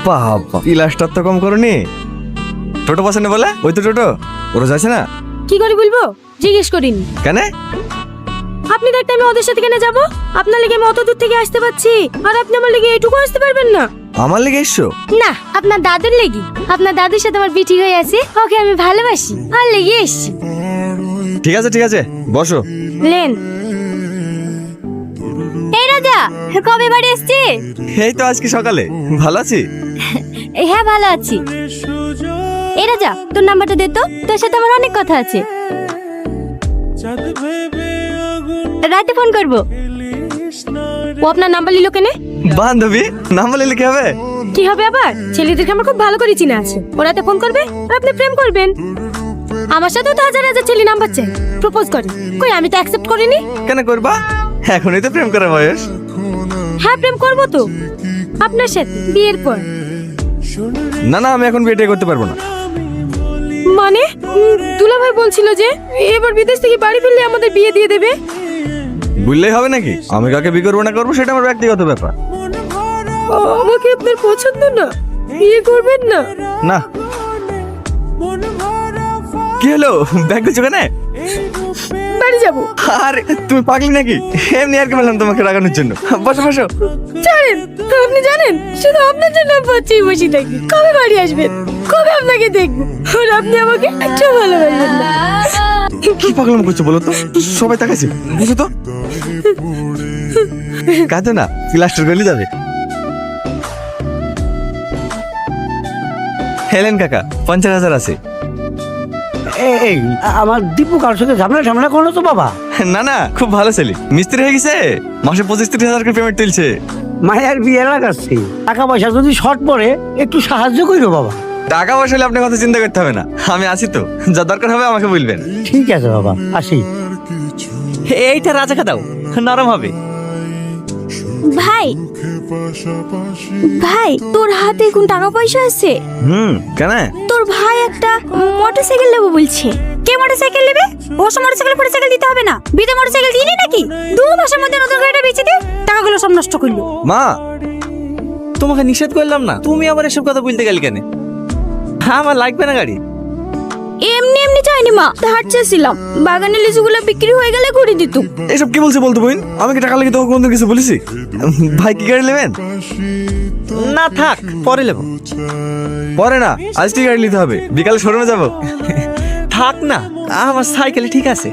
বাবা পিলাসটা তো কম করনি। টোটো পছন্দ বলে ওই তো টোটো ওরা যাচ্ছে না। কি করে বলবো, জিজ্ঞেস করিনি। কেন? আপনি দেখতে আমি ওদের সাথে কেন যাব? আপনার লেগে আমি অত দূর থেকে আসতে পারছি, আর আপনি আমার লেগে এইটুকু আসতে পারবেন না? আমার লেগে এসছো? না, আপনার দাদুর লেগে। আপনার দাদুর সাথে আমার বিটি হয়ে আছে, ওকে আমি ভালোবাসি, আর লেগে এসছি। ঠিক আছে ঠিক আছে, বসো। লেন। এই রাজা, কবে বাড়ি এসছি? এই তো আজকে সকালে। ভালো আছি? হ্যাঁ ভালো আছি। এই রাজা, তোর নাম্বারটা দে তো, তোর সাথে আমার অনেক কথা আছে। রাতে ফোন করব। ও আপনার নাম্বার নিল কেন? বান্ধবী নাম্বার নিলে কি হবে? কি হবে আবার? ছেলেদেরকে আমার খুব ভালো করে চিনা আছে। ও রাতে ফোন করবে আর আপনি প্রেম করবেন। আমার সাথেও তো হাজার হাজার ছেলে নাম্বার চাই, প্রপোজ করে। কই আমি তো অ্যাকসেপ্ট করিনি। কেন করবা? এখনই তো প্রেম করার বয়স। হ্যাঁ প্রেম করবো তো, আপনার সাথে বিয়ের পর। না না, আমি এখন বিয়ে করতে পারবো না। মানে দুলাভাই বলছিল যে এবার বিদেশ থেকে বাড়ি ফিরলে আমাদের বিয়ে দিয়ে দেবে। বললেই হবে নাকি? আমি কাকে বিয়ে করবো না করবো সেটা আমার ব্যক্তিগত ব্যাপার। আমাকে আপনার পছন্দ না, বিয়ে করবেন না? না। কি হলো, ব্যাগ গুছো কেন? বাড়ি যাবো। আরে তুমি পাগলি নাকি? এমনি আর কি বললাম তোমাকে রাগানোর জন্য। বসো বসো। ছাড়েন, আপনি জানেন শুধু আপনার জন্য বসেই বসে থাকি। কবে বাড়ি আসবেন? কবে আপনাকে দেখবো? আর আপনি আমাকে একটু ভালোবাসবেন না? কি পাগলাম করছো বলো তো? সবাই তাকাইছে, বুঝো তো। কাঁদো না, প্লাস্টার গলে যাবে। হেলেন কাকা 50,000 আছে। এই আমার দীপু কার সাথে ঝামেলা ঝামেলা করলো তো বাবা? না না, খুব ভালো ছেলে, মিস্ত্রি হয়ে গেছে, মাসে 25-30 করে পেমেন্ট তুলছে। মায়ের বিয়ে লাগাচ্ছি, টাকা পয়সা যদি শর্ট পড়ে একটু সাহায্য করো বাবা। টাকা পয়সা হলে আপনার কথা চিন্তা করতে হবে না, আমি আছি তো, যা দরকার হবে আমাকে বলবেন। ঠিক আছে বাবা, আসি। এইটা রাজাকে দাও, নরম হবে। ভাই ভাই, তোর হাতে কোন টাকা পয়সা আছে? কেন? তোর ভাই একটা মোটরসাইকেল নেবো বলছে। কে মোটরসাইকেল নেবে? ওসব মোটরসাইকেল মোটরসাইকেল দিতে হবে না, বিদে মোটরসাইকেল দিলি নাকি? 2 মাসের মধ্যে নতুন গাড়িটা বেচে দে, টাকাগুলো সব নষ্ট করলো। মা, তোমাকে নিষেধ করলাম না, তুমি আবার এসব কথা বলতে গেলে কেন? আমার লাগবে না গাড়ি। এমনি এমনি চাইনি মা, ধার চেয়েছিলাম। বাগানের লিচুগুলো বিক্রি হয়ে গেলে ঘুরে দিত। এসব কি বলছে বলতো বোন? আমি কি টাকা লাগে তোমাকে কোনদিন কিছু বলেছি? ভাই কি গাড়ি নেবেন? না থাক, পরে নেব। পরে না, আজকে গাড়ি নিতে হবে, বিকালে শোরুমে যাবো। থাক না, আমার সাইকেল ঠিক আছে।